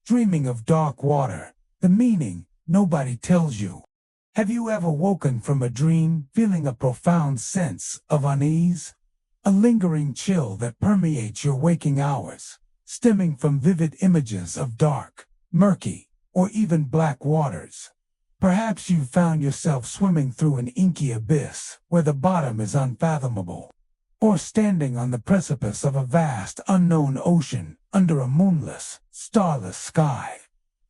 Dreaming of dark water. The meaning nobody tells you. Have you ever woken from a dream feeling a profound sense of unease? A lingering chill that permeates your waking hours, stemming from vivid images of dark, murky, or even black waters. Perhaps you found yourself swimming through an inky abyss where the bottom is unfathomable, or standing on the precipice of a vast unknown ocean under a moonless, starless sky.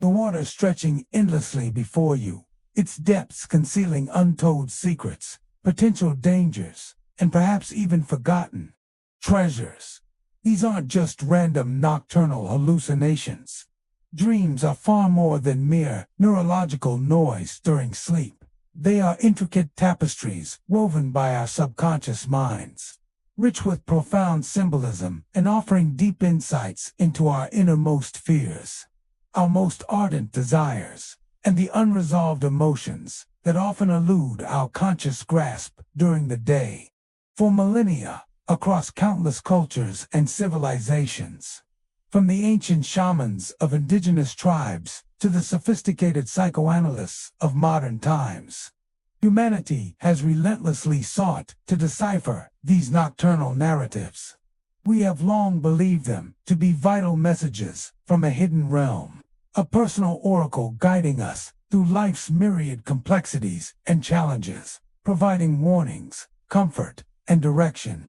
The water stretching endlessly before you, its depths concealing untold secrets, potential dangers, and perhaps even forgotten treasures. These aren't just random nocturnal hallucinations. Dreams are far more than mere neurological noise during sleep. They are intricate tapestries woven by our subconscious minds, rich with profound symbolism and offering deep insights into our innermost fears, our most ardent desires, and the unresolved emotions that often elude our conscious grasp during the day. For millennia, across countless cultures and civilizations, from the ancient shamans of indigenous tribes to the sophisticated psychoanalysts of modern times, humanity has relentlessly sought to decipher these nocturnal narratives. We have long believed them to be vital messages from a hidden realm, a personal oracle guiding us through life's myriad complexities and challenges, providing warnings, comfort, and direction.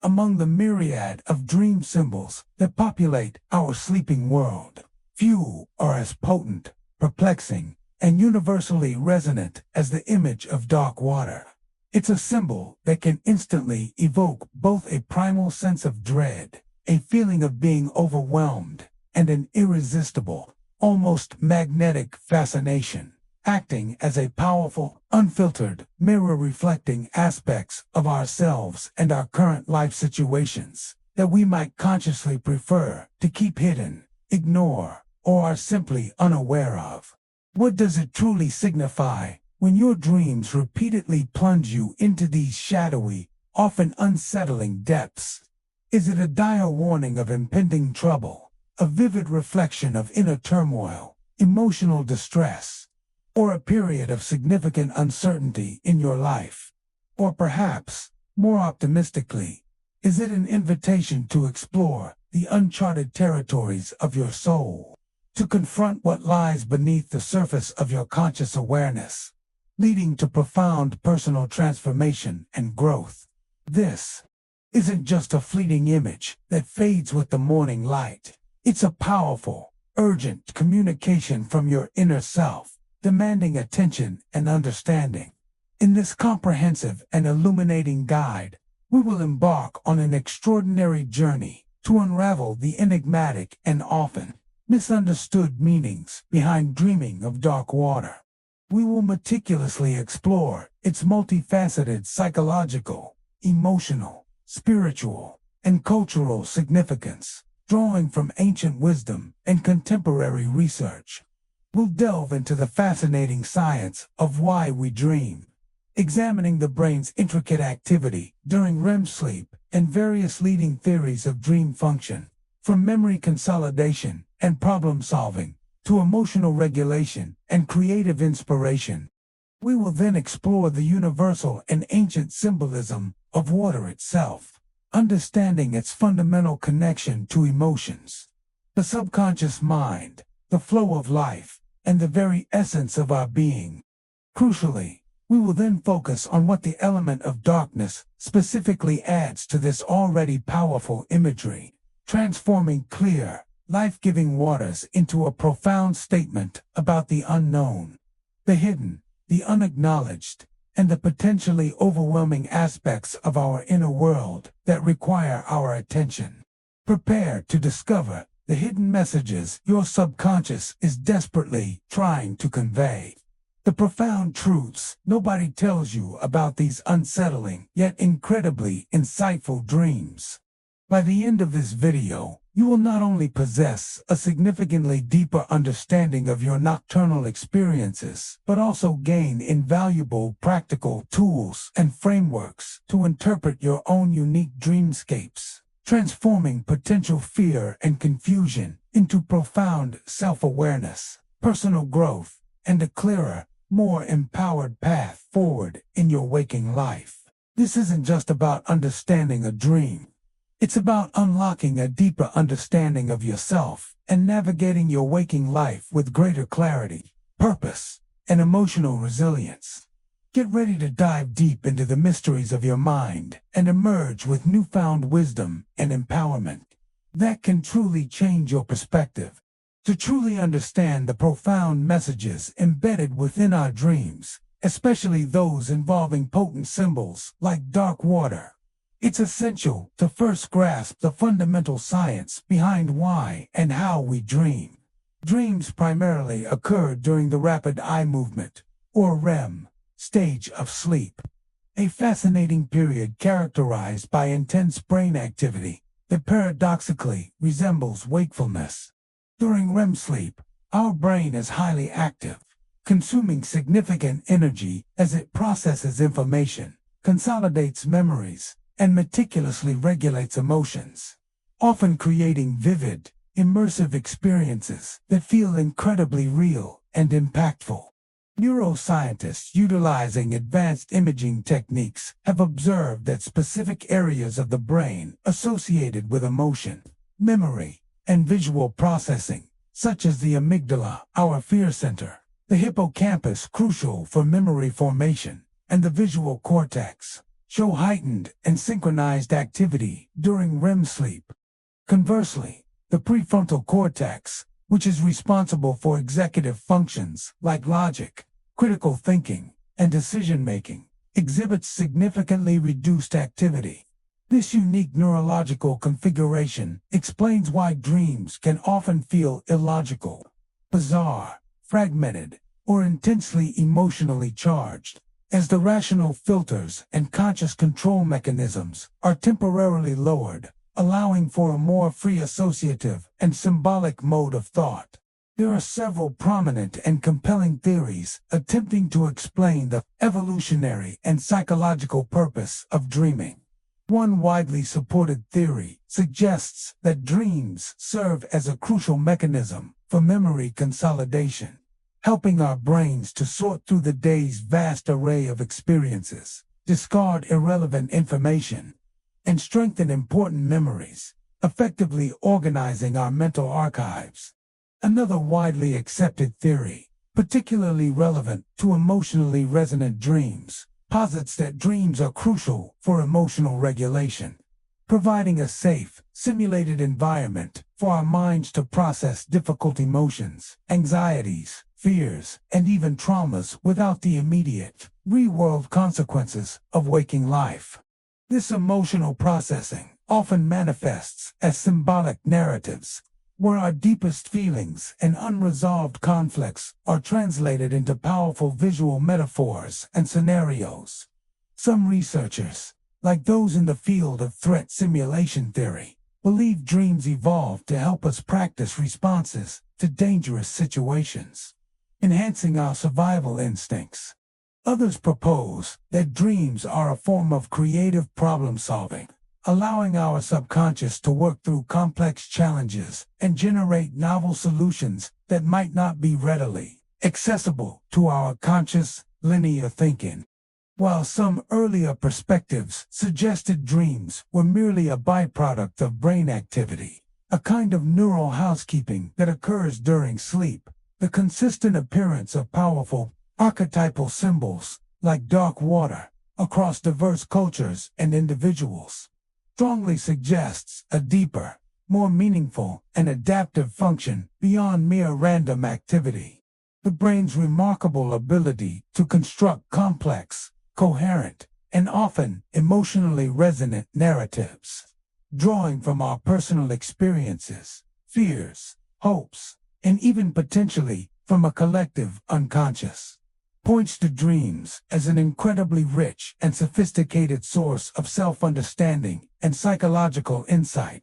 Among the myriad of dream symbols that populate our sleeping world, few are as potent, perplexing, and universally resonant as the image of dark water. It's a symbol that can instantly evoke both a primal sense of dread, a feeling of being overwhelmed, and an irresistible, almost magnetic fascination, acting as a powerful, unfiltered mirror reflecting aspects of ourselves and our current life situations that we might consciously prefer to keep hidden, ignore, or are simply unaware of. What does it truly signify when your dreams repeatedly plunge you into these shadowy, often unsettling depths? Is it a dire warning of impending trouble, a vivid reflection of inner turmoil, emotional distress, or a period of significant uncertainty in your life? Or perhaps, more optimistically, is it an invitation to explore the uncharted territories of your soul, to confront what lies beneath the surface of your conscious awareness, leading to profound personal transformation and growth? This isn't just a fleeting image that fades with the morning light. It's a powerful, urgent communication from your inner self, demanding attention and understanding. In this comprehensive and illuminating guide, we will embark on an extraordinary journey to unravel the enigmatic and often misunderstood meanings behind dreaming of dark water. We will meticulously explore its multifaceted psychological, emotional, spiritual, and cultural significance, drawing from ancient wisdom and contemporary research. We'll delve into the fascinating science of why we dream, examining the brain's intricate activity during REM sleep and various leading theories of dream function, from memory consolidation and problem solving to emotional regulation and creative inspiration. We will then explore the universal and ancient symbolism of water itself, understanding its fundamental connection to emotions, the subconscious mind, the flow of life, and the very essence of our being. Crucially, we will then focus on what the element of darkness specifically adds to this already powerful imagery, transforming clear, life-giving waters into a profound statement about the unknown, the hidden, the unacknowledged, and the potentially overwhelming aspects of our inner world that require our attention. Prepare to discover the hidden messages your subconscious is desperately trying to convey. The profound truths nobody tells you about these unsettling yet incredibly insightful dreams. By the end of this video, you will not only possess a significantly deeper understanding of your nocturnal experiences, but also gain invaluable practical tools and frameworks to interpret your own unique dreamscapes, transforming potential fear and confusion into profound self-awareness, personal growth, and a clearer, more empowered path forward in your waking life. This isn't just about understanding a dream. It's about unlocking a deeper understanding of yourself and navigating your waking life with greater clarity, purpose, and emotional resilience. Get ready to dive deep into the mysteries of your mind and emerge with newfound wisdom and empowerment that can truly change your perspective. To truly understand the profound messages embedded within our dreams, especially those involving potent symbols like dark water, it's essential to first grasp the fundamental science behind why and how we dream. Dreams primarily occur during the rapid eye movement, or REM, stage of sleep, a fascinating period characterized by intense brain activity that paradoxically resembles wakefulness. During REM sleep, our brain is highly active, consuming significant energy as it processes information, consolidates memories, and meticulously regulates emotions, often creating vivid, immersive experiences that feel incredibly real and impactful. Neuroscientists utilizing advanced imaging techniques have observed that specific areas of the brain associated with emotion, memory, and visual processing, such as the amygdala, our fear center, the hippocampus, crucial for memory formation, and the visual cortex, show heightened and synchronized activity during REM sleep. Conversely, the prefrontal cortex, which is responsible for executive functions like logic, critical thinking, and decision-making, exhibits significantly reduced activity. This unique neurological configuration explains why dreams can often feel illogical, bizarre, fragmented, or intensely emotionally charged, as the rational filters and conscious control mechanisms are temporarily lowered, allowing for a more free associative and symbolic mode of thought. There are several prominent and compelling theories attempting to explain the evolutionary and psychological purpose of dreaming. One widely supported theory suggests that dreams serve as a crucial mechanism for memory consolidation, helping our brains to sort through the day's vast array of experiences, discard irrelevant information, and strengthen important memories, effectively organizing our mental archives. Another widely accepted theory, particularly relevant to emotionally resonant dreams, posits that dreams are crucial for emotional regulation, providing a safe, simulated environment for our minds to process difficult emotions, anxieties, fears, and even traumas without the immediate, real-world consequences of waking life. This emotional processing often manifests as symbolic narratives, where our deepest feelings and unresolved conflicts are translated into powerful visual metaphors and scenarios. Some researchers, like those in the field of threat simulation theory, believe dreams evolved to help us practice responses to dangerous situations, enhancing our survival instincts. Others propose that dreams are a form of creative problem-solving, allowing our subconscious to work through complex challenges and generate novel solutions that might not be readily accessible to our conscious, linear thinking. While some earlier perspectives suggested dreams were merely a byproduct of brain activity, a kind of neural housekeeping that occurs during sleep, the consistent appearance of powerful, archetypal symbols, like dark water, across diverse cultures and individuals, strongly suggests a deeper, more meaningful, and adaptive function beyond mere random activity. The brain's remarkable ability to construct complex, coherent, and often emotionally resonant narratives, drawing from our personal experiences, fears, hopes, and even potentially from a collective unconscious, points to dreams as an incredibly rich and sophisticated source of self-understanding and psychological insight.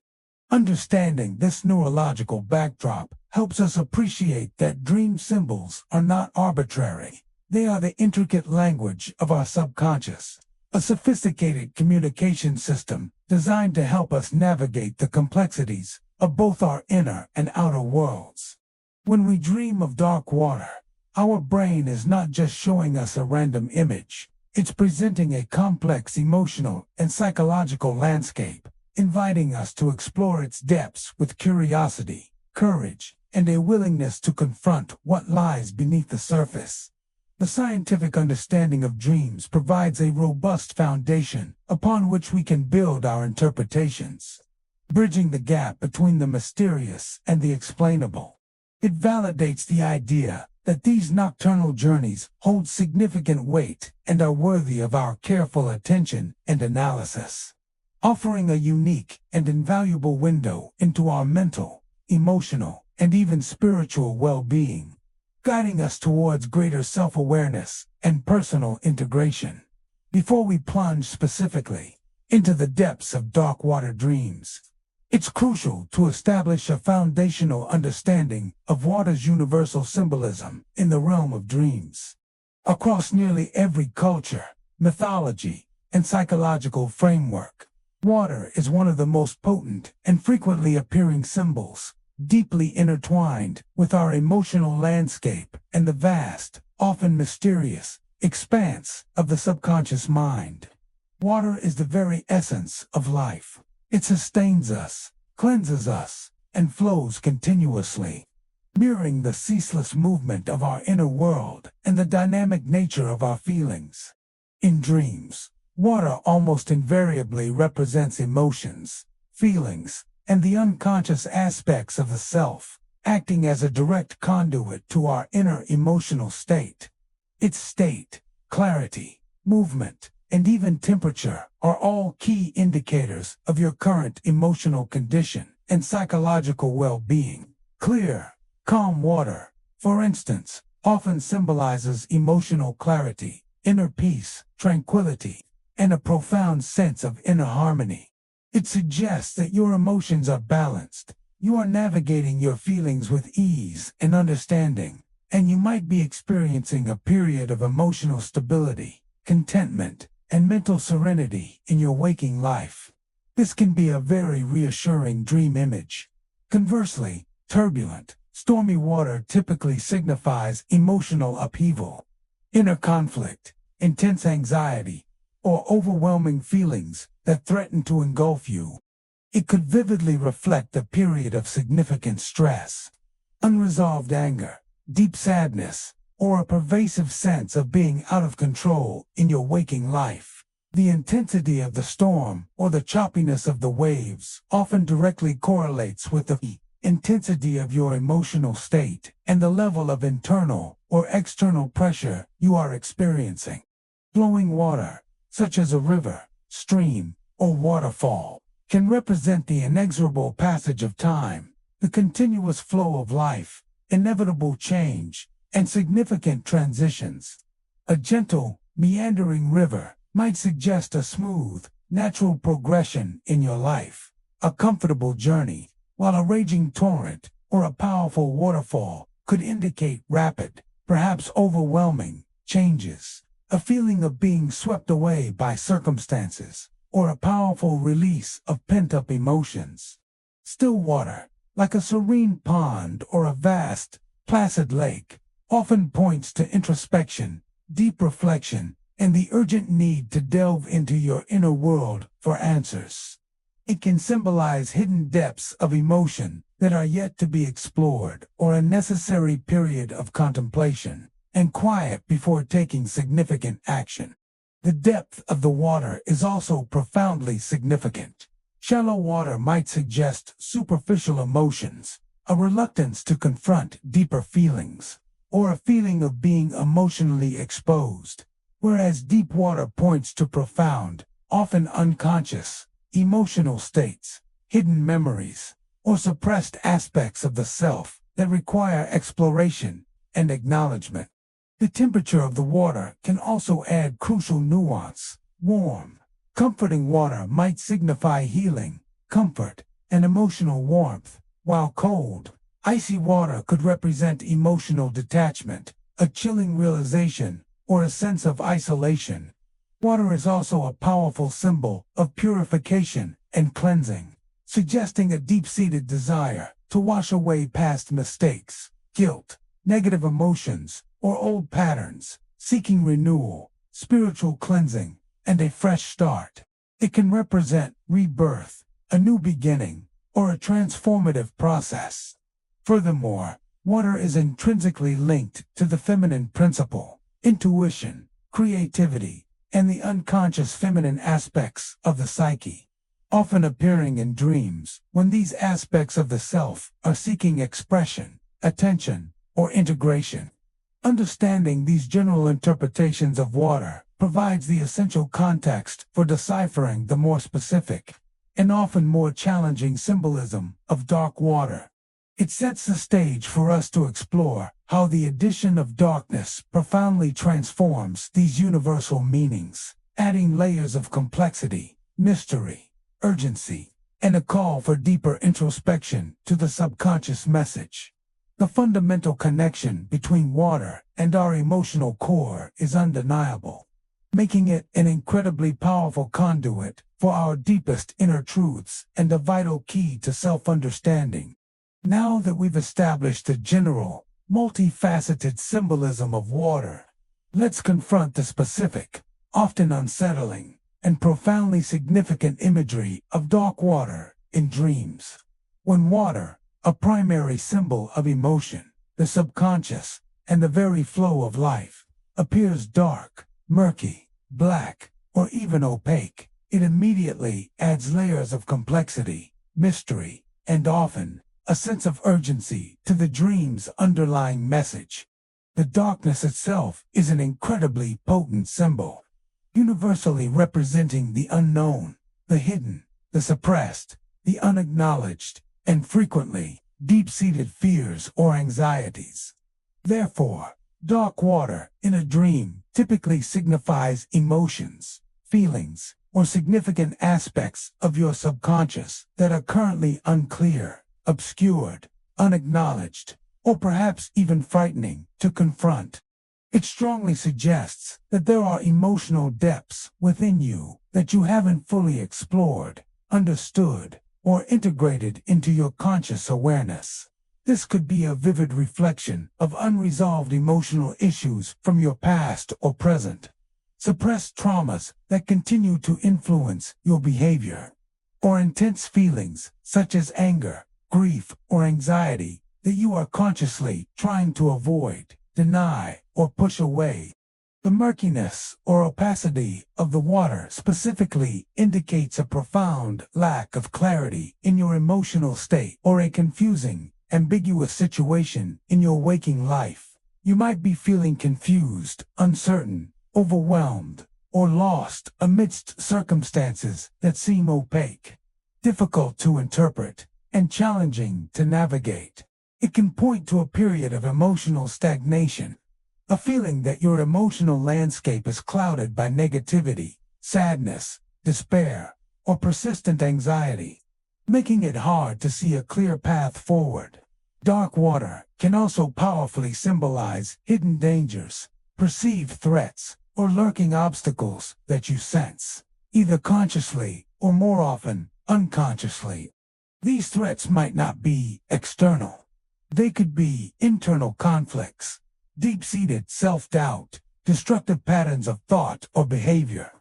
Understanding this neurological backdrop helps us appreciate that dream symbols are not arbitrary. They are the intricate language of our subconscious, a sophisticated communication system designed to help us navigate the complexities of both our inner and outer worlds. When we dream of dark water, our brain is not just showing us a random image. It's presenting a complex emotional and psychological landscape, inviting us to explore its depths with curiosity, courage, and a willingness to confront what lies beneath the surface. The scientific understanding of dreams provides a robust foundation upon which we can build our interpretations, bridging the gap between the mysterious and the explainable. It validates the idea that these nocturnal journeys hold significant weight and are worthy of our careful attention and analysis, offering a unique and invaluable window into our mental, emotional, and even spiritual well-being, guiding us towards greater self-awareness and personal integration. Before we plunge specifically into the depths of dark water dreams, it's crucial to establish a foundational understanding of water's universal symbolism in the realm of dreams. Across nearly every culture, mythology, and psychological framework, water is one of the most potent and frequently appearing symbols, deeply intertwined with our emotional landscape and the vast, often mysterious, expanse of the subconscious mind. Water is the very essence of life. It sustains us, cleanses us, and flows continuously, mirroring the ceaseless movement of our inner world and the dynamic nature of our feelings. In dreams, water almost invariably represents emotions, feelings, and the unconscious aspects of the self, acting as a direct conduit to our inner emotional state. Its state, clarity, movement, and even temperature are all key indicators of your current emotional condition and psychological well-being. Clear, calm water, for instance, often symbolizes emotional clarity, inner peace, tranquility, and a profound sense of inner harmony. It suggests that your emotions are balanced, you are navigating your feelings with ease and understanding, and you might be experiencing a period of emotional stability, contentment, and mental serenity in your waking life. This can be a very reassuring dream image. Conversely, turbulent, stormy water typically signifies emotional upheaval, inner conflict, intense anxiety, or overwhelming feelings that threaten to engulf you. It could vividly reflect a period of significant stress, unresolved anger, deep sadness, or a pervasive sense of being out of control in your waking life. The intensity of the storm or the choppiness of the waves often directly correlates with the intensity of your emotional state and the level of internal or external pressure you are experiencing. Flowing water, such as a river, stream, or waterfall, can represent the inexorable passage of time, the continuous flow of life, inevitable change, and significant transitions. A gentle, meandering river might suggest a smooth, natural progression in your life, a comfortable journey, while a raging torrent or a powerful waterfall could indicate rapid, perhaps overwhelming, changes, a feeling of being swept away by circumstances, or a powerful release of pent-up emotions. Still water, like a serene pond or a vast, placid lake, often points to introspection, deep reflection, and the urgent need to delve into your inner world for answers. It can symbolize hidden depths of emotion that are yet to be explored, or a necessary period of contemplation and quiet before taking significant action. The depth of the water is also profoundly significant. Shallow water might suggest superficial emotions, a reluctance to confront deeper feelings, or a feeling of being emotionally exposed, whereas deep water points to profound, often unconscious, emotional states, hidden memories, or suppressed aspects of the self that require exploration and acknowledgement. The temperature of the water can also add crucial nuance. Warm, comforting water might signify healing, comfort, and emotional warmth, while cold, icy water could represent emotional detachment, a chilling realization, or a sense of isolation. Water is also a powerful symbol of purification and cleansing. suggesting a deep-seated desire to wash away past mistakes, guilt, negative emotions, or old patterns, seeking renewal, spiritual cleansing, and a fresh start. It can represent rebirth, a new beginning, or a transformative process. Furthermore, water is intrinsically linked to the feminine principle, intuition, creativity, and the unconscious feminine aspects of the psyche, often appearing in dreams when these aspects of the self are seeking expression, attention, or integration. Understanding these general interpretations of water provides the essential context for deciphering the more specific and often more challenging symbolism of dark water. It sets the stage for us to explore how the addition of darkness profoundly transforms these universal meanings, adding layers of complexity, mystery, urgency, and a call for deeper introspection to the subconscious message. The fundamental connection between water and our emotional core is undeniable, making it an incredibly powerful conduit for our deepest inner truths and a vital key to self-understanding. Now that we've established the general, multifaceted symbolism of water, let's confront the specific, often unsettling, and profoundly significant imagery of dark water in dreams. When water, a primary symbol of emotion, the subconscious, and the very flow of life, appears dark, murky, black, or even opaque, it immediately adds layers of complexity, mystery, and often a sense of urgency to the dream's underlying message. The darkness itself is an incredibly potent symbol, universally representing the unknown, the hidden, the suppressed, the unacknowledged, and frequently, deep-seated fears or anxieties. Therefore, dark water in a dream typically signifies emotions, feelings, or significant aspects of your subconscious that are currently unclear, obscured, unacknowledged, or perhaps even frightening to confront. It strongly suggests that there are emotional depths within you that you haven't fully explored, understood, or integrated into your conscious awareness. This could be a vivid reflection of unresolved emotional issues from your past or present, suppressed traumas that continue to influence your behavior, or intense feelings such as anger, grief, or anxiety that you are consciously trying to avoid, deny, or push away. The murkiness or opacity of the water specifically indicates a profound lack of clarity in your emotional state or a confusing, ambiguous situation in your waking life. You might be feeling confused, uncertain, overwhelmed, or lost amidst circumstances that seem opaque, difficult to interpret, and challenging to navigate. It can point to a period of emotional stagnation, a feeling that your emotional landscape is clouded by negativity, sadness, despair, or persistent anxiety, making it hard to see a clear path forward. Dark water can also powerfully symbolize hidden dangers, perceived threats, or lurking obstacles that you sense, either consciously or more often, unconsciously. These threats might not be external. They could be internal conflicts, deep-seated self-doubt, destructive patterns of thought or behavior,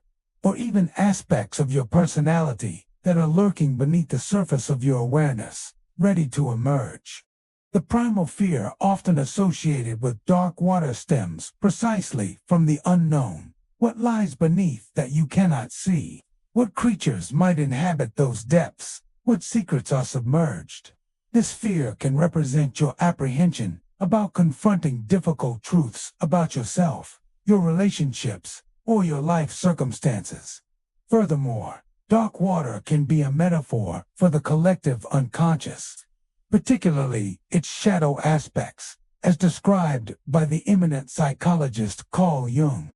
or even aspects of your personality that are lurking beneath the surface of your awareness, ready to emerge. The primal fear often associated with dark water stems precisely from the unknown. What lies beneath that you cannot see? What creatures might inhabit those depths? What secrets are submerged? This fear can represent your apprehension about confronting difficult truths about yourself, your relationships, or your life circumstances. Furthermore, dark water can be a metaphor for the collective unconscious, particularly its shadow aspects, as described by the eminent psychologist Carl Jung.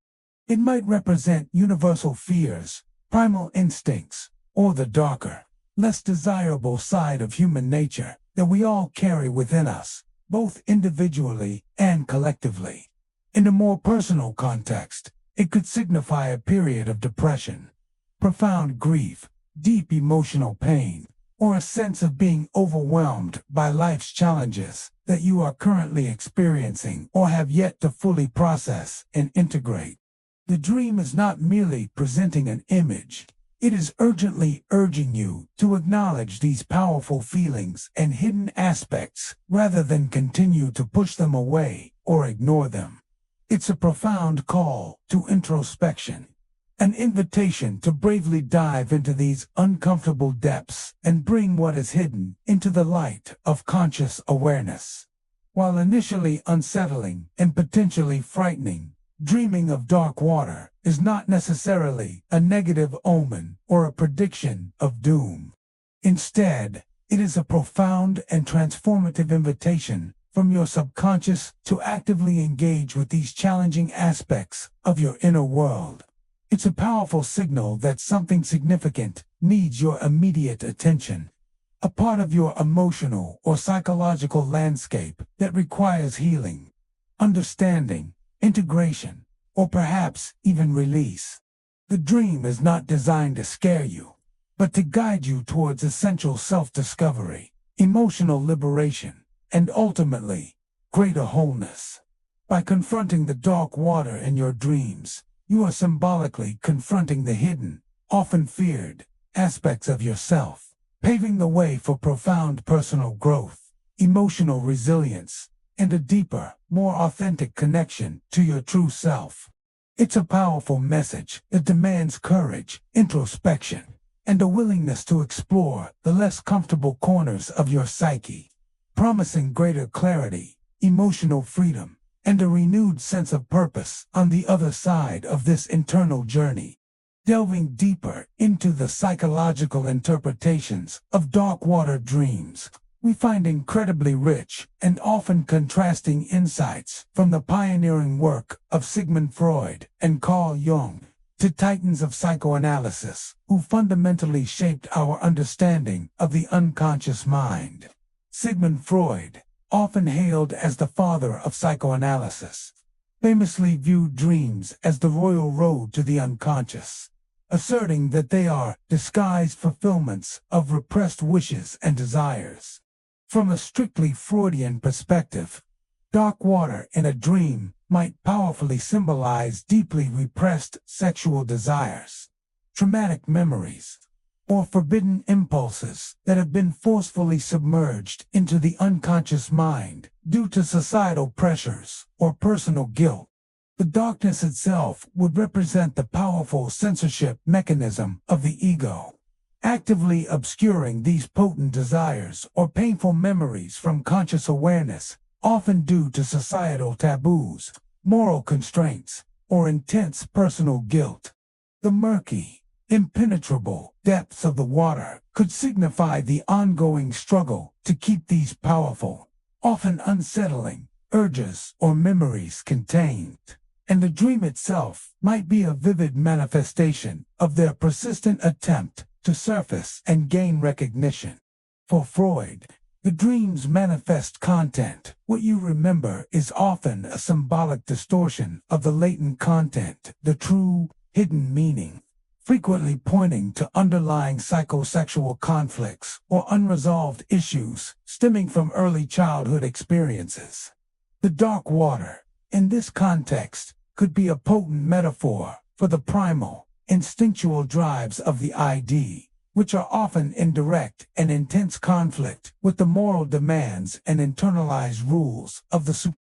It might represent universal fears, primal instincts, or the darker, less desirable side of human nature that we all carry within us, both individually and collectively. In a more personal context, it could signify a period of depression, profound grief, deep emotional pain, or a sense of being overwhelmed by life's challenges that you are currently experiencing or have yet to fully process and integrate. The dream is not merely presenting an image. It is urgently urging you to acknowledge these powerful feelings and hidden aspects rather than continue to push them away or ignore them. It's a profound call to introspection, an invitation to bravely dive into these uncomfortable depths and bring what is hidden into the light of conscious awareness. While initially unsettling and potentially frightening, dreaming of dark water is not necessarily a negative omen or a prediction of doom. Instead, it is a profound and transformative invitation from your subconscious to actively engage with these challenging aspects of your inner world. It's a powerful signal that something significant needs your immediate attention, a part of your emotional or psychological landscape that requires healing, understanding, integration, or perhaps even release. The dream is not designed to scare you, but to guide you towards essential self-discovery, emotional liberation, and ultimately, greater wholeness. By confronting the dark water in your dreams, you are symbolically confronting the hidden, often feared, aspects of yourself, paving the way for profound personal growth, emotional resilience, and a deeper, more authentic connection to your true self. It's a powerful message that demands courage, introspection, and a willingness to explore the less comfortable corners of your psyche, promising greater clarity, emotional freedom, and a renewed sense of purpose on the other side of this internal journey. Delving deeper into the psychological interpretations of dark water dreams, we find incredibly rich and often contrasting insights from the pioneering work of Sigmund Freud and Carl Jung to titans of psychoanalysis who fundamentally shaped our understanding of the unconscious mind. Sigmund Freud, often hailed as the father of psychoanalysis, famously viewed dreams as the royal road to the unconscious, asserting that they are disguised fulfillments of repressed wishes and desires. From a strictly Freudian perspective, dark water in a dream might powerfully symbolize deeply repressed sexual desires, traumatic memories, or forbidden impulses that have been forcefully submerged into the unconscious mind due to societal pressures or personal guilt. The darkness itself would represent the powerful censorship mechanism of the ego, actively obscuring these potent desires or painful memories from conscious awareness, often due to societal taboos, moral constraints, or intense personal guilt. The murky, impenetrable depths of the water could signify the ongoing struggle to keep these powerful, often unsettling, urges or memories contained, and the dream itself might be a vivid manifestation of their persistent attempt to surface and gain recognition. For Freud, the dream's manifest content, what you remember, is often a symbolic distortion of the latent content, the true, hidden meaning, frequently pointing to underlying psychosexual conflicts or unresolved issues stemming from early childhood experiences. The dark water, in this context, could be a potent metaphor for the primal, instinctual drives of the ID, which are often in direct and intense conflict with the moral demands and internalized rules of the super.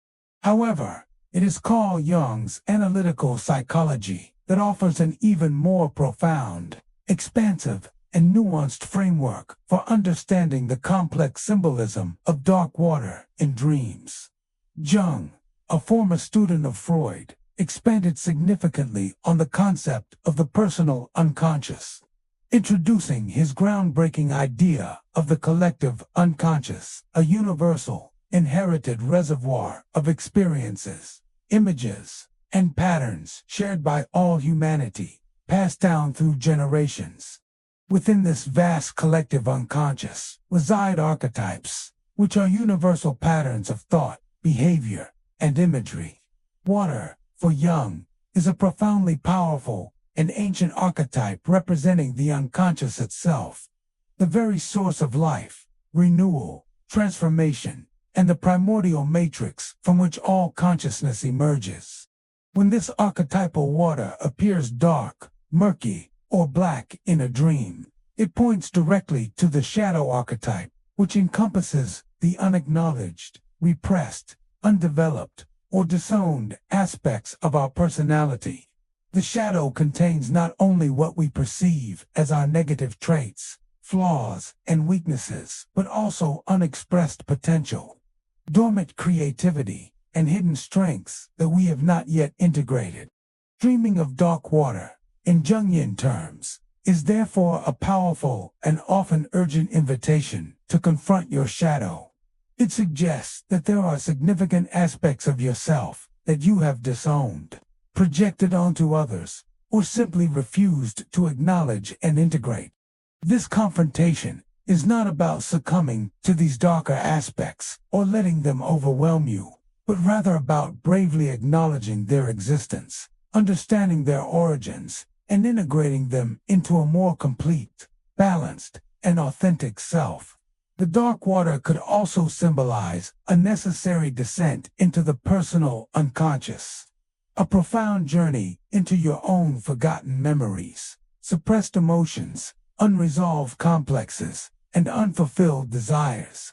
However, it is Carl Jung's analytical psychology that offers an even more profound, expansive, and nuanced framework for understanding the complex symbolism of dark water in dreams. Jung, a former student of Freud, expanded significantly on the concept of the personal unconscious, introducing his groundbreaking idea of the collective unconscious, a universal, inherited reservoir of experiences, images, and patterns shared by all humanity, passed down through generations. Within this vast collective unconscious reside archetypes, which are universal patterns of thought, behavior, and imagery. Water, for Jung, is a profoundly powerful and ancient archetype representing the unconscious itself, the very source of life, renewal, transformation, and the primordial matrix from which all consciousness emerges. When this archetypal water appears dark, murky, or black in a dream, it points directly to the shadow archetype, which encompasses the unacknowledged, repressed, undeveloped, or disowned aspects of our personality. The shadow contains not only what we perceive as our negative traits, flaws, and weaknesses, but also unexpressed potential, dormant creativity, and hidden strengths that we have not yet integrated. Dreaming of dark water, in Jungian terms, is therefore a powerful and often urgent invitation to confront your shadow. It suggests that there are significant aspects of yourself that you have disowned, projected onto others, or simply refused to acknowledge and integrate. This confrontation is not about succumbing to these darker aspects or letting them overwhelm you, but rather about bravely acknowledging their existence, understanding their origins, and integrating them into a more complete, balanced, and authentic self. The dark water could also symbolize a necessary descent into the personal unconscious, a profound journey into your own forgotten memories, suppressed emotions, unresolved complexes, and unfulfilled desires.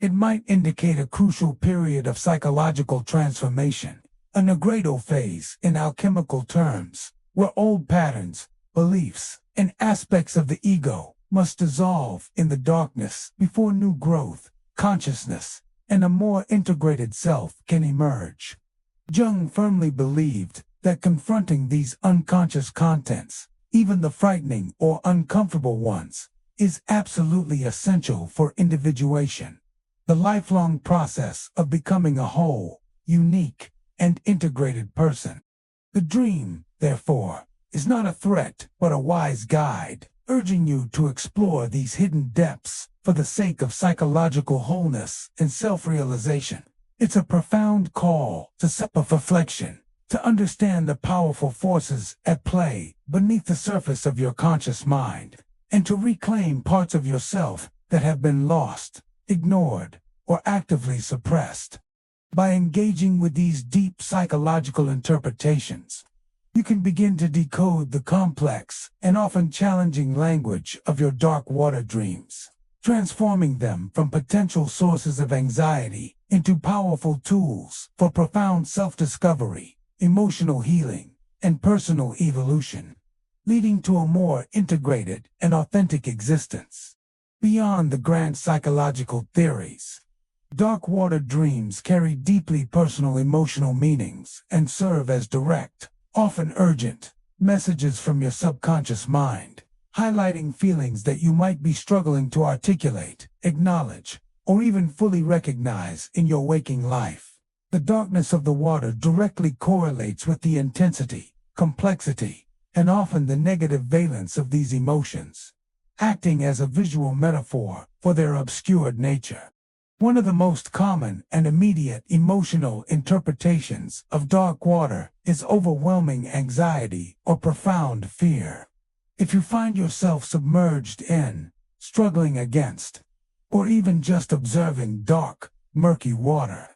It might indicate a crucial period of psychological transformation, a nigredo phase in alchemical terms, where old patterns, beliefs, and aspects of the ego must dissolve in the darkness before new growth, consciousness, and a more integrated self can emerge. Jung firmly believed that confronting these unconscious contents, even the frightening or uncomfortable ones, is absolutely essential for individuation, the lifelong process of becoming a whole, unique, and integrated person. The dream, therefore, is not a threat but a wise guide, urging you to explore these hidden depths for the sake of psychological wholeness and self-realization. It's a profound call to self-reflection, to understand the powerful forces at play beneath the surface of your conscious mind, and to reclaim parts of yourself that have been lost, ignored, or actively suppressed. By engaging with these deep psychological interpretations, you can begin to decode the complex and often challenging language of your dark water dreams, transforming them from potential sources of anxiety into powerful tools for profound self-discovery, emotional healing, and personal evolution, leading to a more integrated and authentic existence. Beyond the grand psychological theories, dark water dreams carry deeply personal emotional meanings and serve as direct, often urgent, messages from your subconscious mind, highlighting feelings that you might be struggling to articulate, acknowledge, or even fully recognize in your waking life. The darkness of the water directly correlates with the intensity, complexity, and often the negative valence of these emotions, acting as a visual metaphor for their obscured nature. One of the most common and immediate emotional interpretations of dark water is overwhelming anxiety or profound fear. If you find yourself submerged in, struggling against, or even just observing dark, murky water,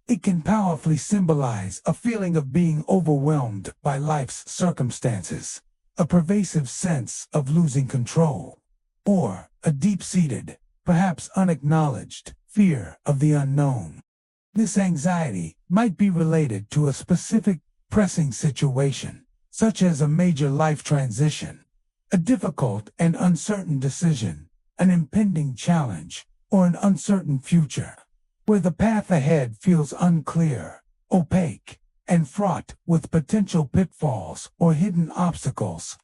it can powerfully symbolize a feeling of being overwhelmed by life's circumstances, a pervasive sense of losing control, or a deep-seated, perhaps unacknowledged, fear of the unknown. This anxiety might be related to a specific, pressing situation, such as a major life transition, a difficult and uncertain decision, an impending challenge, or an uncertain future, where the path ahead feels unclear, opaque, and fraught with potential pitfalls or hidden obstacles.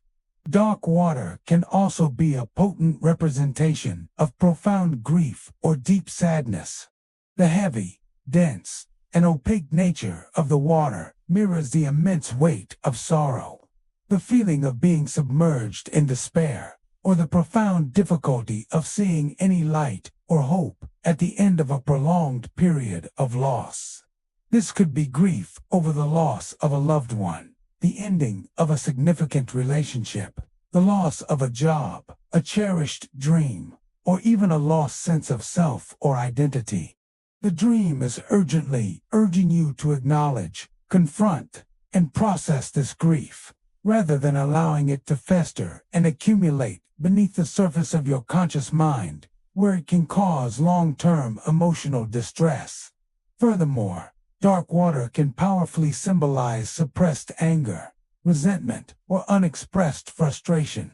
Dark water can also be a potent representation of profound grief or deep sadness. The heavy, dense, and opaque nature of the water mirrors the immense weight of sorrow, the feeling of being submerged in despair, or the profound difficulty of seeing any light or hope at the end of a prolonged period of loss. This could be grief over the loss of a loved one, the ending of a significant relationship, the loss of a job, a cherished dream, or even a lost sense of self or identity. The dream is urgently urging you to acknowledge, confront, and process this grief, rather than allowing it to fester and accumulate beneath the surface of your conscious mind, where it can cause long-term emotional distress. Furthermore, dark water can powerfully symbolize suppressed anger, resentment, or unexpressed frustration.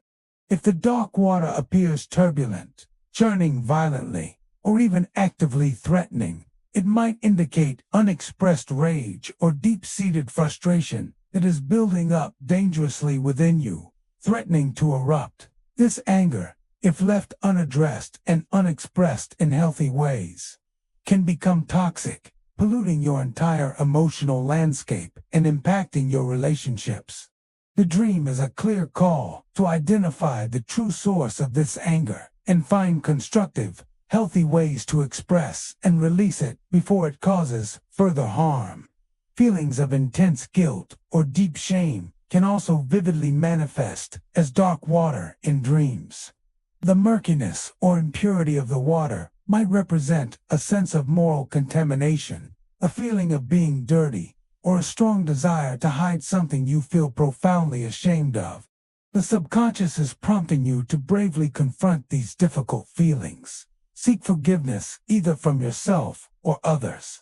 If the dark water appears turbulent, churning violently, or even actively threatening, it might indicate unexpressed rage or deep-seated frustration that is building up dangerously within you, threatening to erupt. This anger, if left unaddressed and unexpressed in healthy ways, can become toxic, polluting your entire emotional landscape and impacting your relationships. The dream is a clear call to identify the true source of this anger and find constructive, healthy ways to express and release it before it causes further harm. Feelings of intense guilt or deep shame can also vividly manifest as dark water in dreams. The murkiness or impurity of the water might represent a sense of moral contamination, a feeling of being dirty, or a strong desire to hide something you feel profoundly ashamed of. The subconscious is prompting you to bravely confront these difficult feelings, seek forgiveness either from yourself or others,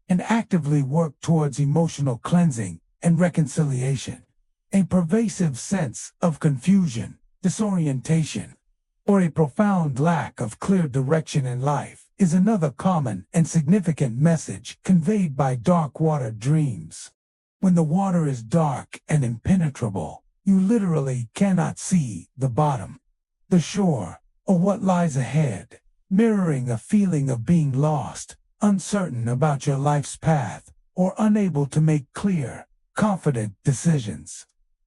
and actively work towards emotional cleansing and reconciliation. A pervasive sense of confusion, disorientation, or a profound lack of clear direction in life is another common and significant message conveyed by dark water dreams. When the water is dark and impenetrable, you literally cannot see the bottom, the shore, or what lies ahead, mirroring a feeling of being lost, uncertain about your life's path, or unable to make clear, confident decisions.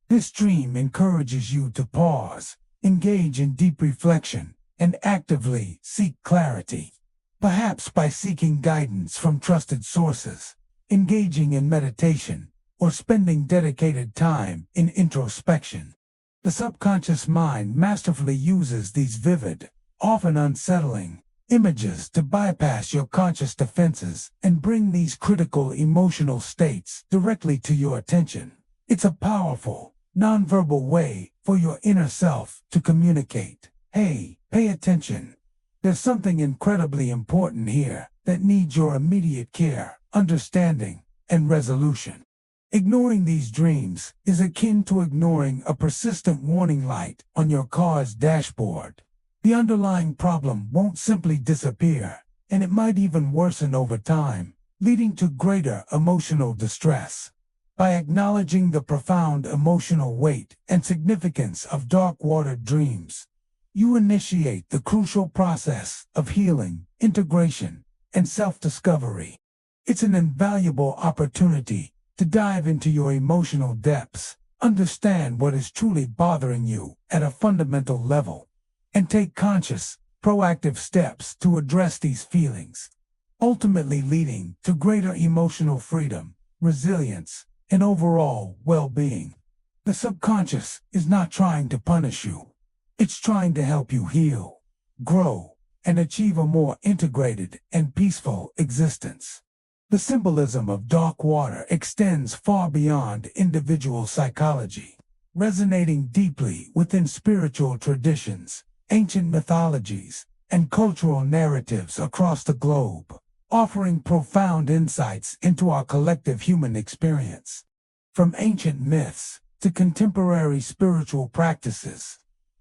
This dream encourages you to pause, engage in deep reflection, and actively seek clarity. Perhaps by seeking guidance from trusted sources, engaging in meditation, or spending dedicated time in introspection. The subconscious mind masterfully uses these vivid, often unsettling, images to bypass your conscious defenses and bring these critical emotional states directly to your attention. It's a powerful, nonverbal way for your inner self to communicate. Hey, pay attention. There's something incredibly important here that needs your immediate care, understanding, and resolution. Ignoring these dreams is akin to ignoring a persistent warning light on your car's dashboard. The underlying problem won't simply disappear, and it might even worsen over time, leading to greater emotional distress. By acknowledging the profound emotional weight and significance of dark water dreams, you initiate the crucial process of healing, integration, and self-discovery. It's an invaluable opportunity to dive into your emotional depths, understand what is truly bothering you at a fundamental level, and take conscious, proactive steps to address these feelings, ultimately leading to greater emotional freedom, resilience, and overall well-being. The subconscious is not trying to punish you. It's trying to help you heal, grow, and achieve a more integrated and peaceful existence. The symbolism of dark water extends far beyond individual psychology, resonating deeply within spiritual traditions, ancient mythologies, and cultural narratives across the globe, offering profound insights into our collective human experience. From ancient myths to contemporary spiritual practices,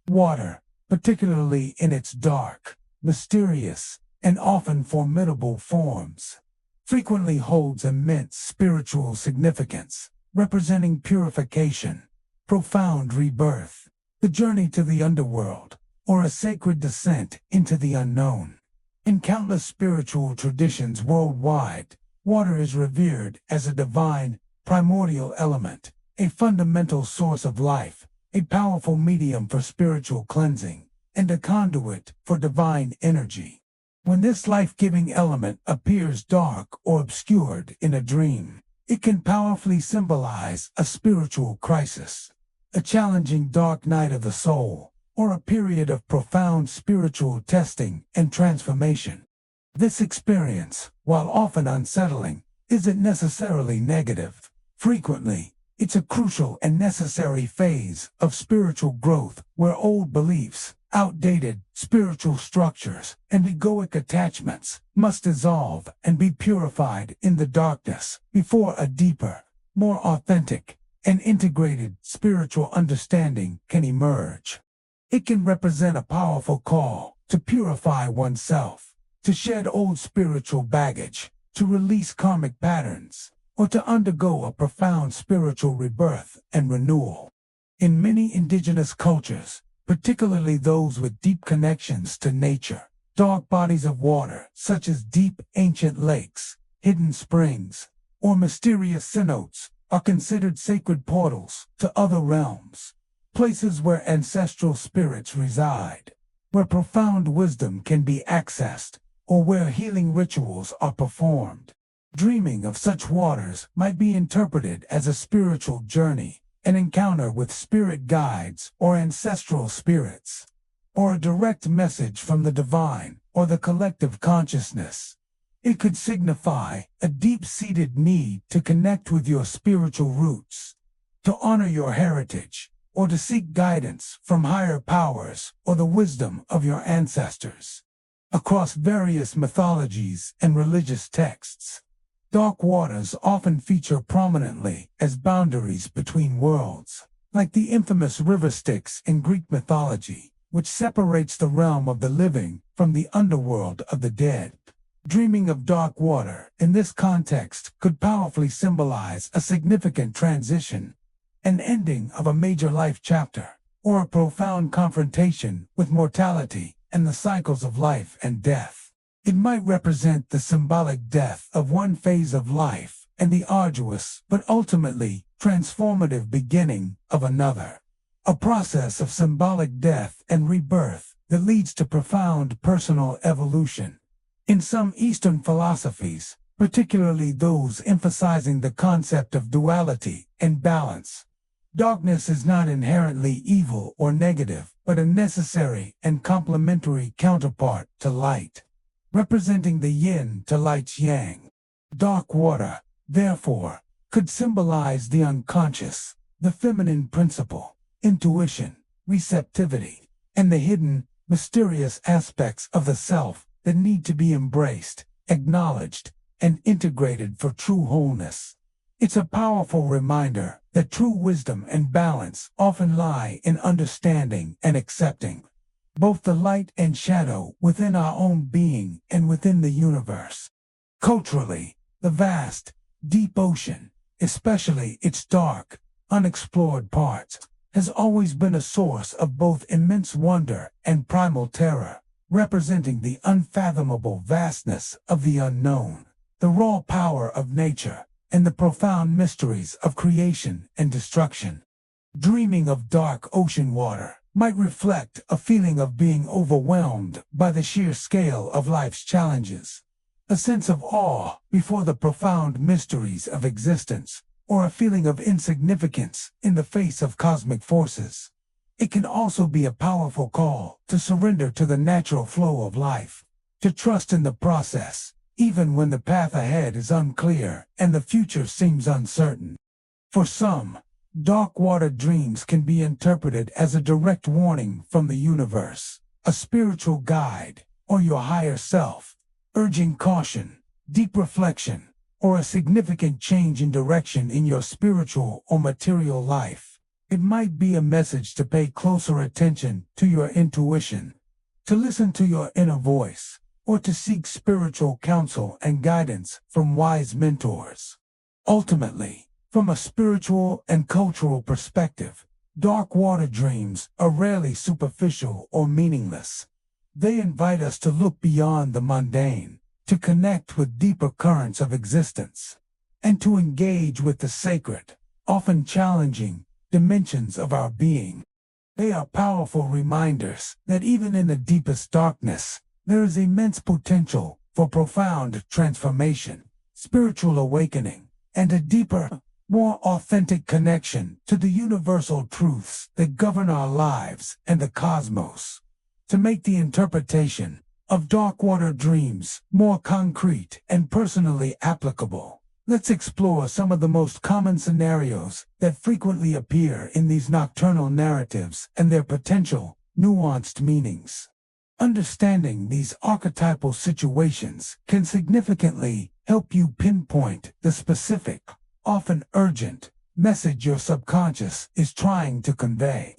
water, particularly in its dark, mysterious, and often formidable forms, frequently holds immense spiritual significance, representing purification, profound rebirth, the journey to the underworld, or a sacred descent into the unknown. In countless spiritual traditions worldwide, water is revered as a divine, primordial element, a fundamental source of life, a powerful medium for spiritual cleansing, and a conduit for divine energy. When this life-giving element appears dark or obscured in a dream, it can powerfully symbolize a spiritual crisis, a challenging dark night of the soul, or a period of profound spiritual testing and transformation. This experience, while often unsettling, isn't necessarily negative. Frequently, it's a crucial and necessary phase of spiritual growth where old beliefs, outdated spiritual structures, and egoic attachments must dissolve and be purified in the darkness before a deeper, more authentic, and integrated spiritual understanding can emerge. It can represent a powerful call to purify oneself, to shed old spiritual baggage, to release karmic patterns, or to undergo a profound spiritual rebirth and renewal. In many indigenous cultures, particularly those with deep connections to nature, dark bodies of water, such as deep, ancient lakes, hidden springs, or mysterious cenotes, are considered sacred portals to other realms, places where ancestral spirits reside, where profound wisdom can be accessed, or where healing rituals are performed. Dreaming of such waters might be interpreted as a spiritual journey, an encounter with spirit guides or ancestral spirits, or a direct message from the divine or the collective consciousness. It could signify a deep-seated need to connect with your spiritual roots, to honor your heritage, or to seek guidance from higher powers or the wisdom of your ancestors. Across various mythologies and religious texts, dark waters often feature prominently as boundaries between worlds, like the infamous river Styx in Greek mythology, which separates the realm of the living from the underworld of the dead. Dreaming of dark water in this context could powerfully symbolize a significant transition, an ending of a major life chapter, or a profound confrontation with mortality and the cycles of life and death. It might represent the symbolic death of one phase of life and the arduous but ultimately transformative beginning of another. A process of symbolic death and rebirth that leads to profound personal evolution. In some Eastern philosophies, particularly those emphasizing the concept of duality and balance, darkness is not inherently evil or negative, but a necessary and complementary counterpart to light, representing the yin to light's yang. Dark water, therefore, could symbolize the unconscious, the feminine principle, intuition, receptivity, and the hidden, mysterious aspects of the self that need to be embraced, acknowledged, and integrated for true wholeness. It's a powerful reminder that true wisdom and balance often lie in understanding and accepting both the light and shadow within our own being and within the universe. Culturally, the vast, deep ocean, especially its dark, unexplored parts, has always been a source of both immense wonder and primal terror, representing the unfathomable vastness of the unknown, the raw power of nature, and the profound mysteries of creation and destruction. Dreaming of dark ocean water might reflect a feeling of being overwhelmed by the sheer scale of life's challenges, a sense of awe before the profound mysteries of existence, or a feeling of insignificance in the face of cosmic forces. It can also be a powerful call to surrender to the natural flow of life, to trust in the process, even when the path ahead is unclear and the future seems uncertain. For some, dark water dreams can be interpreted as a direct warning from the universe, a spiritual guide, or your higher self, urging caution, deep reflection, or a significant change in direction in your spiritual or material life. It might be a message to pay closer attention to your intuition, to listen to your inner voice, or to seek spiritual counsel and guidance from wise mentors. Ultimately, from a spiritual and cultural perspective, dark water dreams are rarely superficial or meaningless. They invite us to look beyond the mundane, to connect with deeper currents of existence, and to engage with the sacred, often challenging, dimensions of our being. They are powerful reminders that even in the deepest darkness, there is immense potential for profound transformation, spiritual awakening, and a deeper, more authentic connection to the universal truths that govern our lives and the cosmos. To make the interpretation of Darkwater dreams more concrete and personally applicable, let's explore some of the most common scenarios that frequently appear in these nocturnal narratives and their potential, nuanced meanings. Understanding these archetypal situations can significantly help you pinpoint the specific, often urgent, message your subconscious is trying to convey.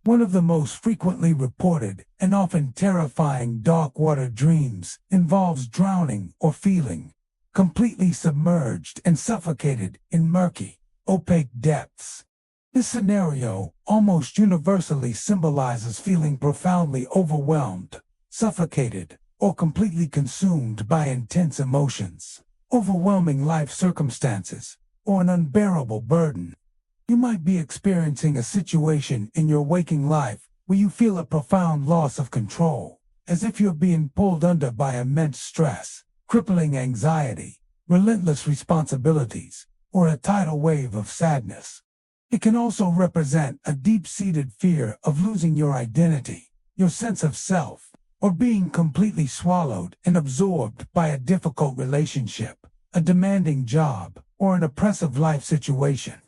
One of the most frequently reported and often terrifying darkwater dreams involves drowning or feeling completely submerged and suffocated in murky, opaque depths. This scenario almost universally symbolizes feeling profoundly overwhelmed, suffocated, or completely consumed by intense emotions, overwhelming life circumstances, or an unbearable burden. You might be experiencing a situation in your waking life where you feel a profound loss of control, as if you're being pulled under by immense stress, crippling anxiety, relentless responsibilities, or a tidal wave of sadness. It can also represent a deep-seated fear of losing your identity, your sense of self, or being completely swallowed and absorbed by a difficult relationship, a demanding job, or an oppressive life situation.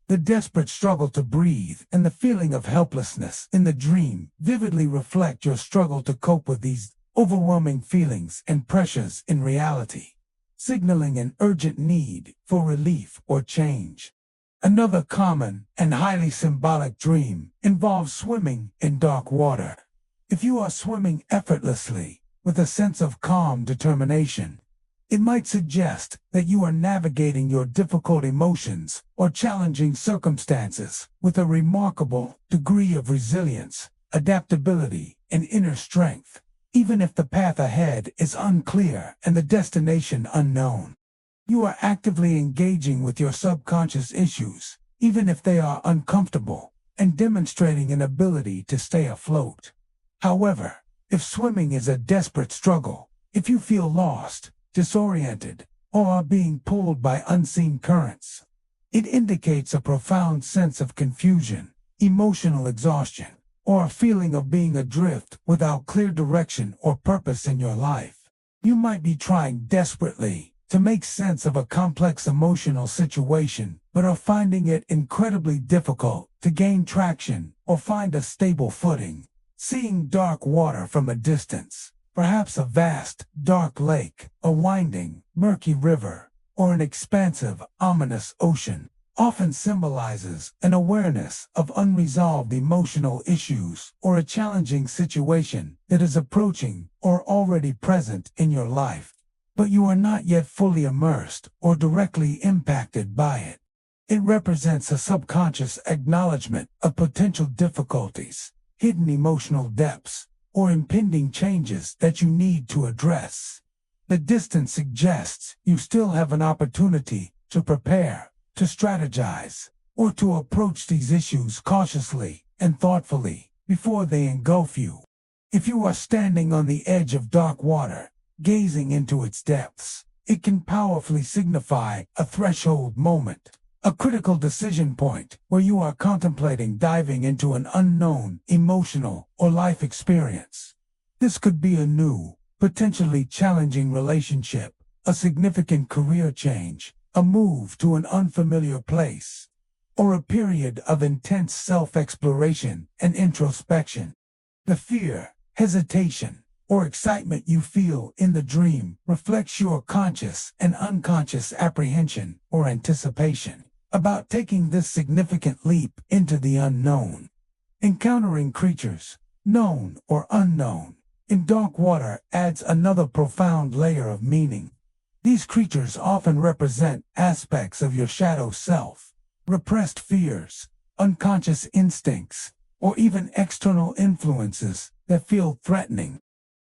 The desperate struggle to breathe and the feeling of helplessness in the dream vividly reflect your struggle to cope with these overwhelming feelings and pressures in reality, signaling an urgent need for relief or change. Another common and highly symbolic dream involves swimming in dark water. If you are swimming effortlessly with a sense of calm determination, it might suggest that you are navigating your difficult emotions or challenging circumstances with a remarkable degree of resilience, adaptability, and inner strength, even if the path ahead is unclear and the destination unknown. You are actively engaging with your subconscious issues, even if they are uncomfortable, and demonstrating an ability to stay afloat. However, if swimming is a desperate struggle, if you feel lost, disoriented, or are being pulled by unseen currents, it indicates a profound sense of confusion, emotional exhaustion, or a feeling of being adrift without clear direction or purpose in your life. You might be trying desperately to make sense of a complex emotional situation, but are finding it incredibly difficult to gain traction or find a stable footing. Seeing dark water from a distance, perhaps a vast, dark lake, a winding, murky river, or an expansive, ominous ocean, often symbolizes an awareness of unresolved emotional issues or a challenging situation that is approaching or already present in your life, but you are not yet fully immersed or directly impacted by it. It represents a subconscious acknowledgement of potential difficulties, hidden emotional depths, or impending changes that you need to address. The distance suggests you still have an opportunity to prepare, to strategize, or to approach these issues cautiously and thoughtfully before they engulf you. If you are standing on the edge of dark water, gazing into its depths, it can powerfully signify a threshold moment, a critical decision point where you are contemplating diving into an unknown emotional or life experience. This could be a new, potentially challenging relationship, a significant career change, a move to an unfamiliar place, or a period of intense self-exploration and introspection. The fear, hesitation, or excitement you feel in the dream reflects your conscious and unconscious apprehension or anticipation about taking this significant leap into the unknown. Encountering creatures, known or unknown, in dark water adds another profound layer of meaning. These creatures often represent aspects of your shadow self, repressed fears, unconscious instincts, or even external influences that feel threatening.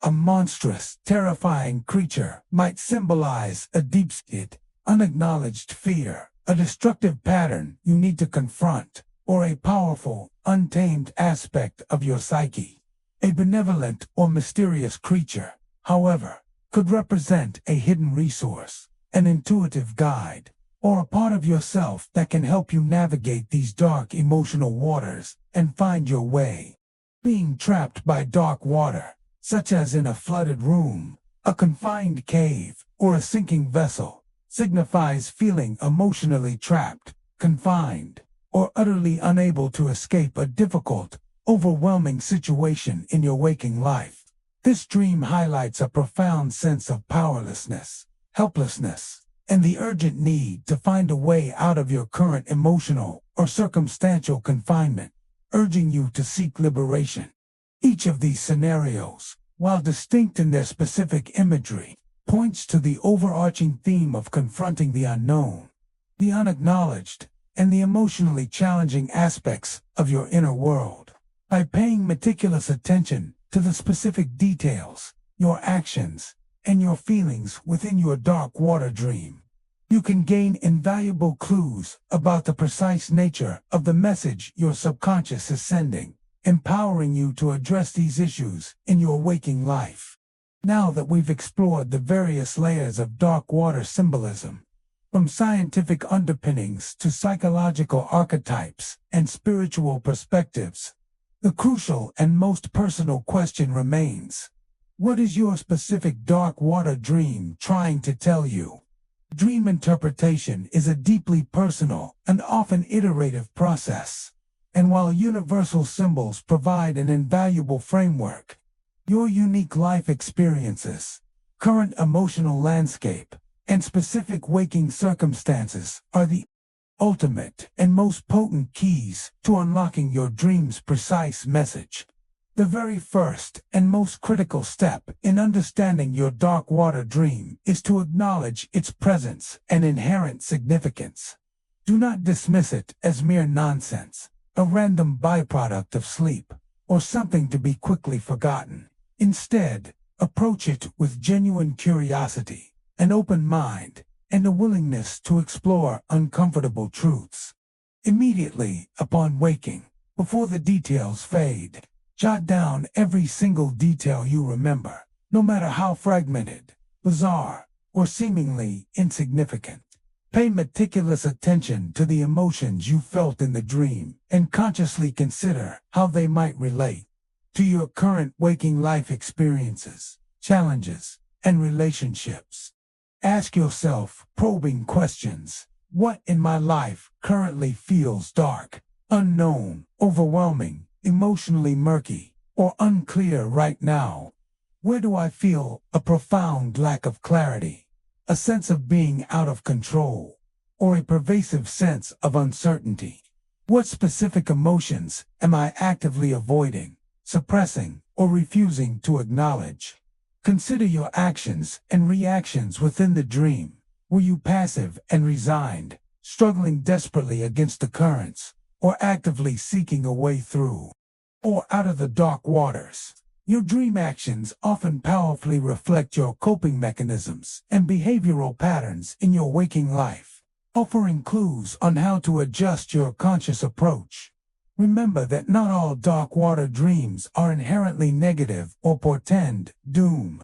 A monstrous, terrifying creature might symbolize a deep-seated, unacknowledged fear, a destructive pattern you need to confront, or a powerful, untamed aspect of your psyche. A benevolent or mysterious creature, however, could represent a hidden resource, an intuitive guide, or a part of yourself that can help you navigate these dark emotional waters and find your way. Being trapped by dark water, such as in a flooded room, a confined cave, or a sinking vessel, signifies feeling emotionally trapped, confined, or utterly unable to escape a difficult, overwhelming situation in your waking life. This dream highlights a profound sense of powerlessness, helplessness, and the urgent need to find a way out of your current emotional or circumstantial confinement, urging you to seek liberation. Each of these scenarios, while distinct in their specific imagery, points to the overarching theme of confronting the unknown, the unacknowledged, and the emotionally challenging aspects of your inner world. By paying meticulous attention to the specific details, your actions, and your feelings within your dark water dream, you can gain invaluable clues about the precise nature of the message your subconscious is sending, empowering you to address these issues in your waking life. Now that we've explored the various layers of dark water symbolism, from scientific underpinnings to psychological archetypes and spiritual perspectives, the crucial and most personal question remains: what is your specific dark water dream trying to tell you? Dream interpretation is a deeply personal and often iterative process, and while universal symbols provide an invaluable framework, your unique life experiences, current emotional landscape, and specific waking circumstances are the ultimate and most potent keys to unlocking your dream's precise message. The very first and most critical step in understanding your dark water dream is to acknowledge its presence and inherent significance. Do not dismiss it as mere nonsense, a random byproduct of sleep, or something to be quickly forgotten. Instead, approach it with genuine curiosity, an open mind, and a willingness to explore uncomfortable truths. Immediately upon waking, before the details fade, jot down every single detail you remember, no matter how fragmented, bizarre, or seemingly insignificant. Pay meticulous attention to the emotions you felt in the dream and consciously consider how they might relate to your current waking life experiences, challenges, and relationships. Ask yourself probing questions. What in my life currently feels dark, unknown, overwhelming, emotionally murky, or unclear right now? Where do I feel a profound lack of clarity, a sense of being out of control, or a pervasive sense of uncertainty? What specific emotions am I actively avoiding, suppressing, or refusing to acknowledge? Consider your actions and reactions within the dream. Were you passive and resigned, struggling desperately against the currents, or actively seeking a way through or out of the dark waters? Your dream actions often powerfully reflect your coping mechanisms and behavioral patterns in your waking life, offering clues on how to adjust your conscious approach. Remember that not all dark water dreams are inherently negative or portend doom.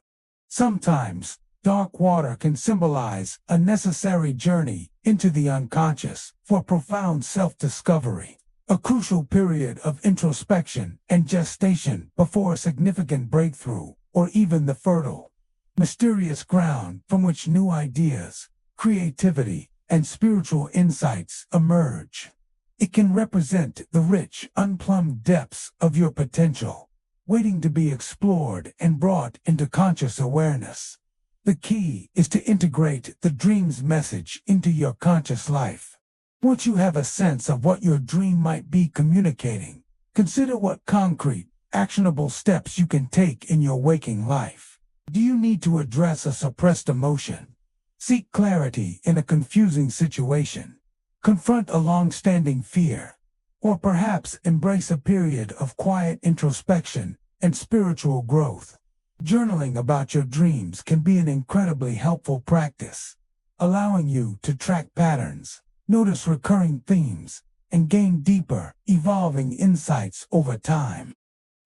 Sometimes, dark water can symbolize a necessary journey into the unconscious for profound self-discovery, a crucial period of introspection and gestation before a significant breakthrough, or even the fertile, mysterious ground from which new ideas, creativity, and spiritual insights emerge. It can represent the rich, unplumbed depths of your potential, waiting to be explored and brought into conscious awareness. The key is to integrate the dream's message into your conscious life. Once you have a sense of what your dream might be communicating, consider what concrete, actionable steps you can take in your waking life. Do you need to address a suppressed emotion? Seek clarity in a confusing situation? Confront a long-standing fear, or perhaps embrace a period of quiet introspection and spiritual growth? Journaling about your dreams can be an incredibly helpful practice, allowing you to track patterns, notice recurring themes, and gain deeper, evolving insights over time.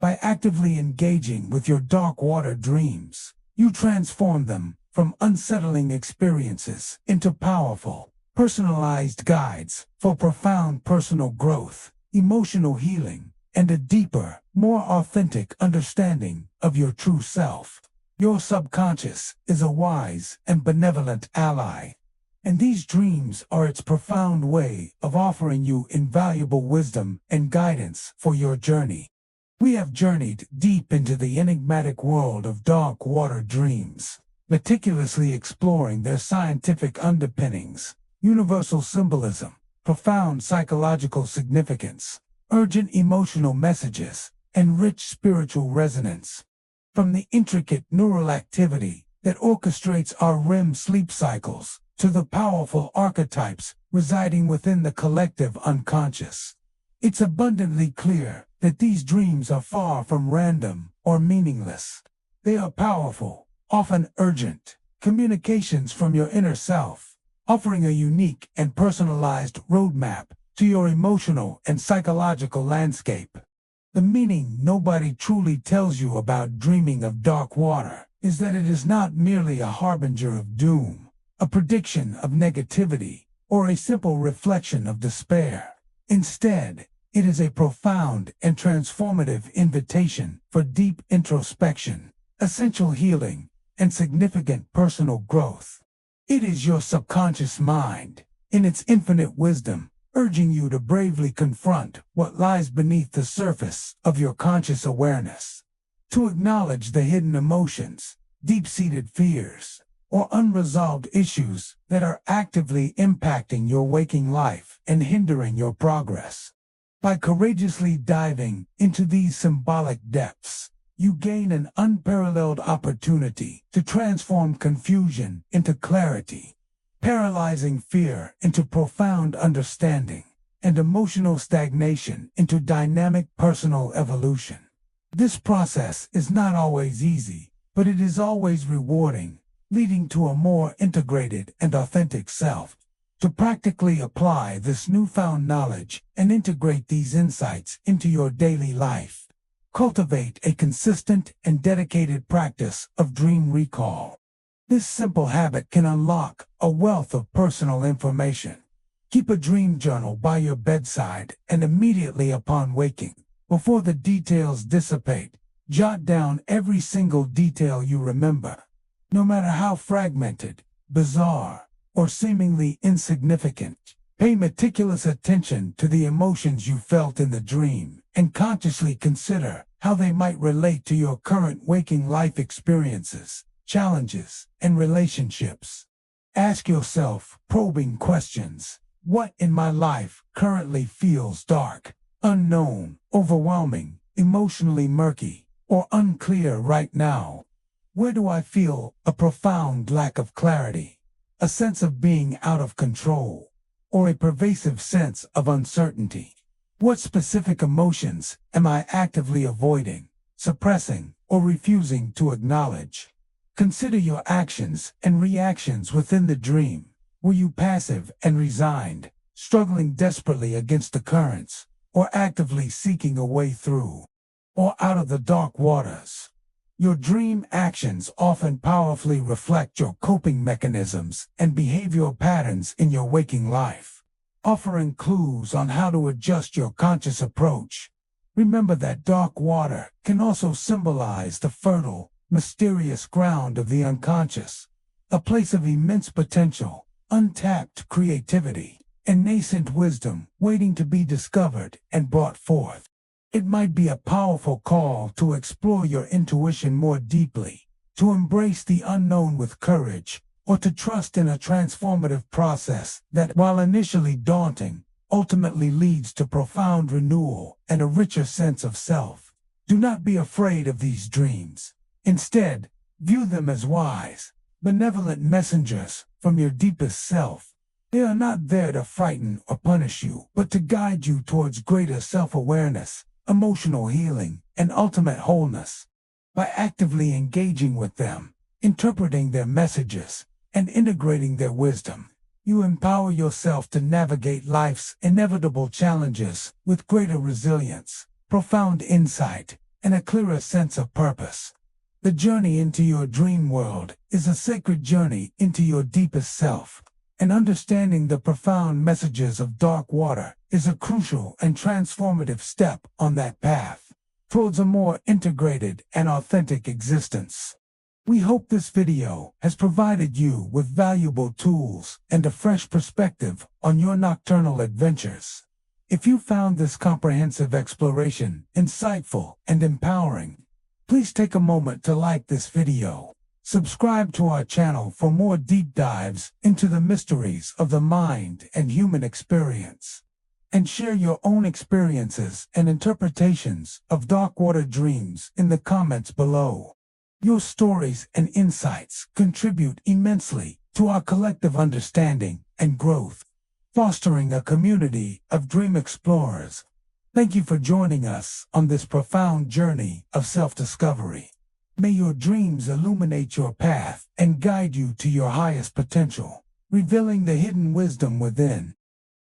By actively engaging with your dark water dreams, you transform them from unsettling experiences into powerful, personalized guides for profound personal growth, emotional healing, and a deeper, more authentic understanding of your true self. Your subconscious is a wise and benevolent ally, and these dreams are its profound way of offering you invaluable wisdom and guidance for your journey. We have journeyed deep into the enigmatic world of dark water dreams, meticulously exploring their scientific underpinnings, universal symbolism, profound psychological significance, urgent emotional messages, and rich spiritual resonance. From the intricate neural activity that orchestrates our REM sleep cycles to the powerful archetypes residing within the collective unconscious, it's abundantly clear that these dreams are far from random or meaningless. They are powerful, often urgent, communications from your inner self, offering a unique and personalized roadmap to your emotional and psychological landscape. The meaning nobody truly tells you about dreaming of dark water is that it is not merely a harbinger of doom, a prediction of negativity, or a simple reflection of despair. Instead, it is a profound and transformative invitation for deep introspection, essential healing, and significant personal growth. It is your subconscious mind, in its infinite wisdom, urging you to bravely confront what lies beneath the surface of your conscious awareness, to acknowledge the hidden emotions, deep-seated fears, or unresolved issues that are actively impacting your waking life and hindering your progress. By courageously diving into these symbolic depths, you gain an unparalleled opportunity to transform confusion into clarity, paralyzing fear into profound understanding, and emotional stagnation into dynamic personal evolution. This process is not always easy, but it is always rewarding, leading to a more integrated and authentic self. To practically apply this newfound knowledge and integrate these insights into your daily life, cultivate a consistent and dedicated practice of dream recall. This simple habit can unlock a wealth of personal information. Keep a dream journal by your bedside, and immediately upon waking, before the details dissipate, jot down every single detail you remember. No matter how fragmented, bizarre, or seemingly insignificant, pay meticulous attention to the emotions you felt in the dream, and consciously consider how they might relate to your current waking life experiences, challenges, and relationships. Ask yourself probing questions. What in my life currently feels dark, unknown, overwhelming, emotionally murky, or unclear right now? Where do I feel a profound lack of clarity, a sense of being out of control, or a pervasive sense of uncertainty? What specific emotions am I actively avoiding, suppressing, or refusing to acknowledge? Consider your actions and reactions within the dream. Were you passive and resigned, struggling desperately against the currents, or actively seeking a way through, or out of the dark waters? Your dream actions often powerfully reflect your coping mechanisms and behavioral patterns in your waking life, offering clues on how to adjust your conscious approach. Remember that dark water can also symbolize the fertile, mysterious ground of the unconscious, a place of immense potential, untapped creativity, and nascent wisdom waiting to be discovered and brought forth. It might be a powerful call to explore your intuition more deeply, to embrace the unknown with courage, or to trust in a transformative process that, while initially daunting, ultimately leads to profound renewal and a richer sense of self. Do not be afraid of these dreams. Instead, view them as wise, benevolent messengers from your deepest self. They are not there to frighten or punish you, but to guide you towards greater self-awareness, emotional healing, and ultimate wholeness. By actively engaging with them, interpreting their messages, and integrating their wisdom, you empower yourself to navigate life's inevitable challenges with greater resilience, profound insight, and a clearer sense of purpose. The journey into your dream world is a sacred journey into your deepest self, and understanding the profound messages of dark water is a crucial and transformative step on that path towards a more integrated and authentic existence. We hope this video has provided you with valuable tools and a fresh perspective on your nocturnal adventures. If you found this comprehensive exploration insightful and empowering, please take a moment to like this video. Subscribe to our channel for more deep dives into the mysteries of the mind and human experience. And share your own experiences and interpretations of dark water dreams in the comments below. Your stories and insights contribute immensely to our collective understanding and growth, fostering a community of dream explorers. Thank you for joining us on this profound journey of self-discovery. May your dreams illuminate your path and guide you to your highest potential, revealing the hidden wisdom within.